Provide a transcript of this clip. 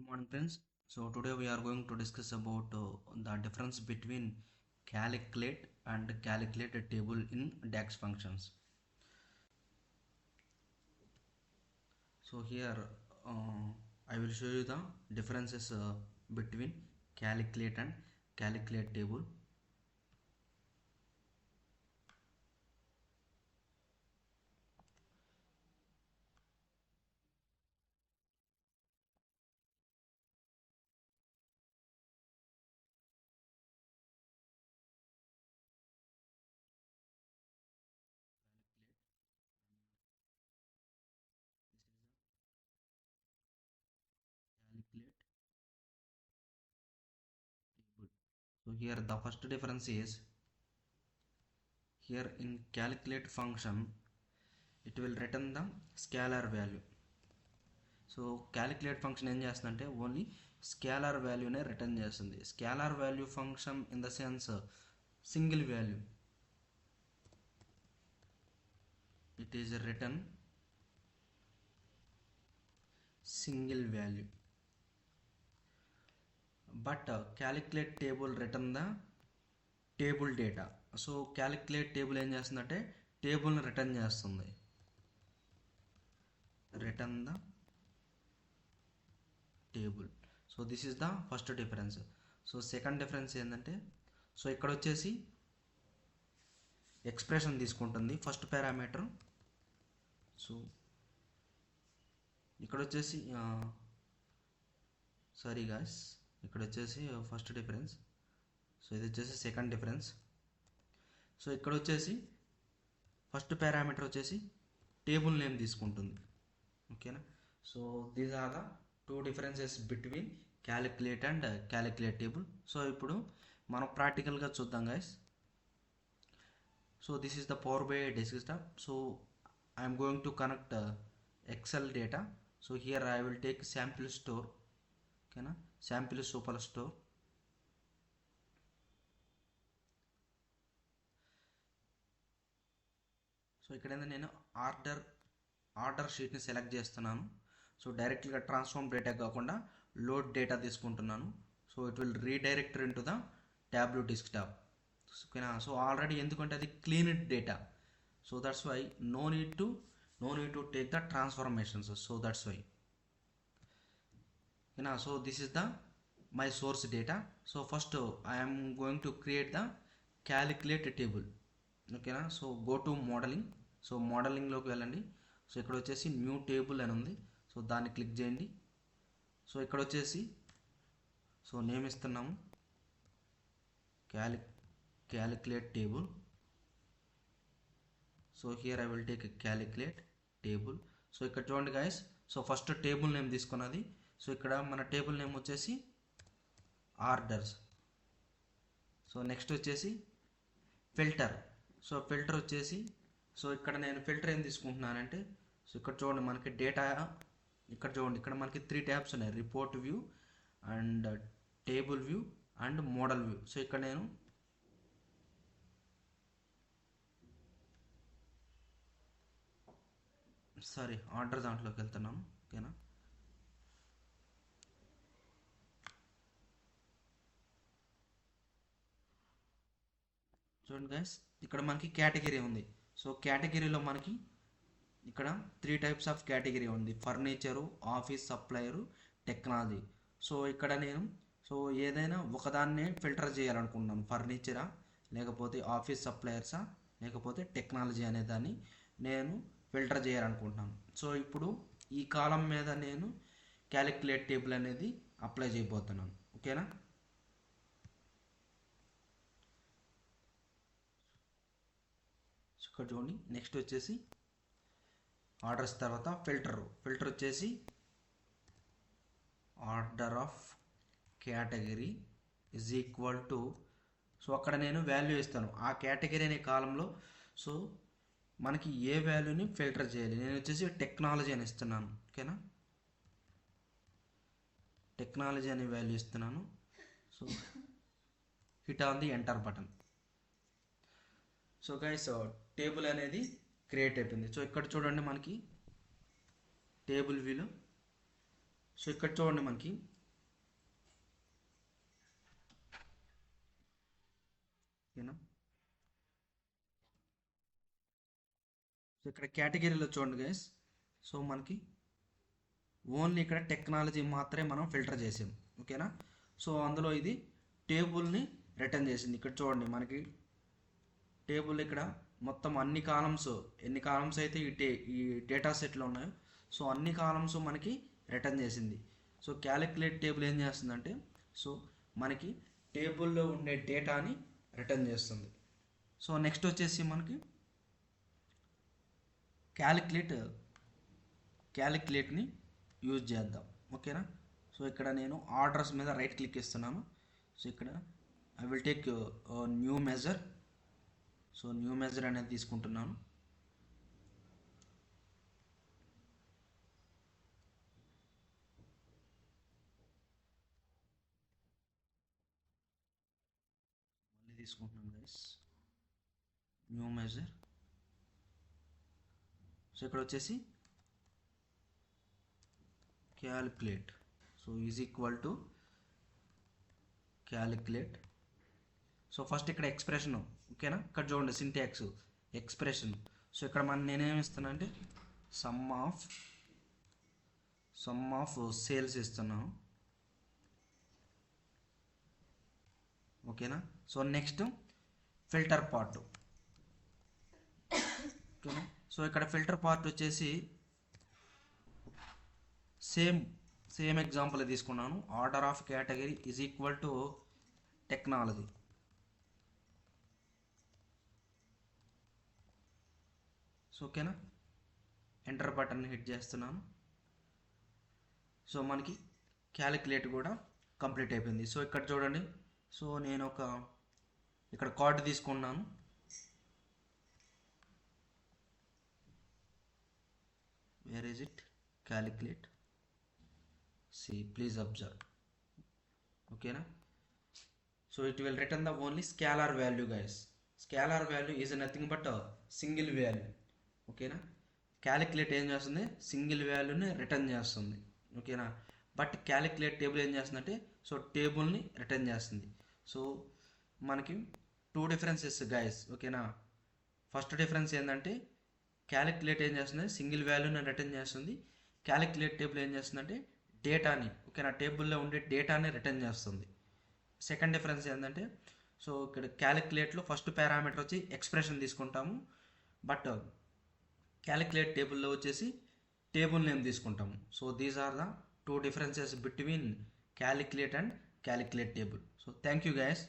Morning friends. So today we are going to discuss about the difference between calculate and calculate table in DAX functions. So here I will show you the differences between calculate and calculate table. Calculate table. So here the first difference is here in calculate function it will return the scalar value. So calculate function ఏం చేస్తుందంటే only scalar వాల్యూనే return చేస్తుంది. Scalar value function in the sense single value, it is return single value. But calculate table return the table data. So calculate table ఏం చేస్తుందంటే టేబుల్ని return చేస్తుంది, return the table. So this is the first difference. So second difference ఏంటంటే so ఇక్కడ వచ్చేసి expression తీసుకుంటుంది first parameter. So ఇక్కడ వచ్చేసి sorry guys, ఇక్కడ వచ్చేసి ఫస్ట్ డిఫరెన్స్. సో ఇది వచ్చేసి సెకండ్ డిఫరెన్స్. సో ఇక్కడ వచ్చేసి ఫస్ట్ పారామీటర్ వచ్చేసి టేబుల్ నేమ్ తీసుకుంటుంది. ఓకేనా. So these are the two differences between calculate and calculate table. So ఇప్పుడు మనం ప్రాక్టికల్గా చూద్దాం guys. So this is the power BI desktop. So I'm going to connect Excel data. So here I will take sample store. ఓకేనా, sample super store. So ఇక్కడ ఏంటంటే నేను order షీట్ని select చేస్తున్నాను. సో డైరెక్ట్గా ట్రాన్స్ఫార్మ్ డేటా కాకుండా load data తీసుకుంటున్నాను. So it will redirect in to the tablet desktop. ఓకేనా. సో ఆల్రెడీ ఎందుకంటే అది clean data, so that's why no need to take the transformations. So that's why. ఓకేనా. So this is the my source data. So first I'm going to create the calculate table. ఓకేనా. So go to modelling. So మోడలింగ్లోకి వెళ్ళండి. So ఇక్కడ వచ్చేసి new table అని ఉంది. So దాన్ని click చేయండి. సో ఇక్కడ వచ్చేసి సో నేమ్ ఇస్తున్నాము calculate table. So here I will take calculate table. So ఇక్కడ చూడండి guys, so first table name తీసుకున్నది. సో ఇక్కడ మన టేబుల్ నేమ్ వచ్చేసి ఆర్డర్స్. సో నెక్స్ట్ వచ్చేసి ఫిల్టర్. సో ఫిల్టర్ వచ్చేసి సో ఇక్కడ నేను ఫిల్టర్ ఏం తీసుకుంటున్నానంటే సో ఇక్కడ చూడండి మనకి డేటా, ఇక్కడ చూడండి ఇక్కడ మనకి 3 ట్యాబ్స్ ఉన్నాయి, report view and table view and model view. So ఇక్కడ నేను ఆర్డర్ దాంట్లోకి వెళ్తున్నాను. ఓకేనా. చూడండి గైస్, ఇక్కడ మనకి కేటగిరీ ఉంది. సో కేటగిరీలో మనకి ఇక్కడ 3 టైప్స్ ఆఫ్ కేటగిరీ ఉంది, furniture, office supplier, technology. So ఇక్కడ నేను సో ఏదైనా ఒకదాన్నే ఫిల్టర్ చేయాలనుకుంటున్నాను, ఫర్నిచరా లేకపోతే ఆఫీస్ సప్లయర్సా లేకపోతే టెక్నాలజీ అనే దాన్ని నేను ఫిల్టర్ చేయాలనుకుంటున్నాను. సో ఇప్పుడు ఈ కాలం మీద నేను క్యాలిక్యులేట్ టేబుల్ అనేది అప్లై చేయబోతున్నాను. ఓకేనా. ఇక్కడ చూడండి, నెక్స్ట్ వచ్చేసి ఆర్డర్స్ తర్వాత ఫిల్టర్ వచ్చేసి order of category is equal to. So అక్కడ నేను వాల్యూ ఇస్తాను ఆ కేటగిరీ అనే కాలంలో. సో మనకి ఏ వాల్యూని ఫిల్టర్ చేయాలి, నేను వచ్చేసి టెక్నాలజీ అని ఇస్తున్నాను. ఓకేనా, టెక్నాలజీ అనే వాల్యూ ఇస్తున్నాను. So hit on the enter button. So guys, table అనేది క్రియేట్ అయిపోయింది. సో ఇక్కడ చూడండి మనకి టేబుల్ వ్యూలో. సో ఇక్కడ చూడండి మనకి ఓకేనా. సో ఇక్కడ కేటగిరీలో చూడండి గైస్. సో మనకి ఓన్లీ ఇక్కడ టెక్నాలజీ మాత్రమే మనం ఫిల్టర్ చేసాం. ఓకేనా. సో అందులో ఇది టేబుల్ని రిటర్న్ చేసింది. ఇక్కడ చూడండి మనకి టేబుల్ ఇక్కడ మొత్తం అన్ని కాలమ్స్, ఎన్ని కాలమ్స్ అయితే ఈ డేటా సెట్లో ఉన్నాయో సో అన్ని కాలమ్స్ మనకి రిటర్న్ చేసింది. సో క్యాలిక్యులేట్ టేబుల్ ఏం చేస్తుందంటే సో మనకి టేబుల్లో ఉండే డేటాని రిటర్న్ చేస్తుంది. సో నెక్స్ట్ వచ్చేసి మనకి క్యాలిక్యులేట్ని యూజ్ చేద్దాం. ఓకేనా. సో ఇక్కడ నేను ఆర్డర్స్ మీద రైట్ క్లిక్ ఇస్తున్నాను. సో ఇక్కడ I will take new measure. So new measure అనేది తీసుకుంటున్నాను. మళ్ళీ తీసుకుంటున్నాను గైస్ న్యూ మెజర్. సో ఇక్కడ వచ్చేసి calculate. So is equal to calculate. So first ఇక్కడ ఎక్స్ప్రెషన్. ఓకేనా. ఇక్కడ చూడండి సింటాక్స్ ఎక్స్ప్రెషన్. సో ఇక్కడ నేనేమి ఇస్తున్నా అంటే సమ్ ఆఫ్ సేల్స్ ఇస్తున్నాను. ఓకేనా. So next filter part. ఓకేనా. సో ఇక్కడ ఫిల్టర్ పార్ట్ వచ్చేసి సేమ్ ఎగ్జాంపుల్ తీసుకున్నాను. Order of category is equal to technology. So ఓకేనా. ఎంటర్ బటన్ హిట్ చేస్తున్నాను. సో మనకి క్యాలిక్యులేట్ కూడా కంప్లీట్ అయిపోయింది. సో ఇక్కడ చూడండి. సో నేను ఇక్కడ కార్డు తీసుకున్నాను. Where is it? Calculate. See, please observe. Okay na. So it will return the only scalar value guys. Scalar value is nothing but a single value. Okay na. Calculate ఏం చేస్తుంది? Single వాల్యూని return చేస్తుంది. ఓకేనా. But calculate table ఏం చేస్తుందంటే so టేబుల్ని return చేస్తుంది. So మనకి 2 differences guys. ఓకేనా. ఫస్ట్ డిఫరెన్స్ ఏంటంటే క్యాలిక్యులేట్ ఏం చేస్తుంది? సింగిల్ వాల్యూని రిటర్న్ చేస్తుంది. క్యాలిక్యులేట్ టేబుల్ ఏం చేస్తుందంటే డేటాని, ఓకేనా, టేబుల్లో ఉండే డేటాని రిటర్న్ చేస్తుంది. సెకండ్ డిఫరెన్స్ ఏంటంటే సో ఇక్కడ క్యాలిక్యులేట్లో ఫస్ట్ పారామీటర్ వచ్చి ఎక్స్ప్రెషన్ తీసుకుంటాము. బట్ క్యాలిక్యులేట్ టేబుల్లో వచ్చేసి టేబుల్ నేమ్ తీసుకుంటాము. So these are the 2 differences between calculate and calculate table. So thank you guys.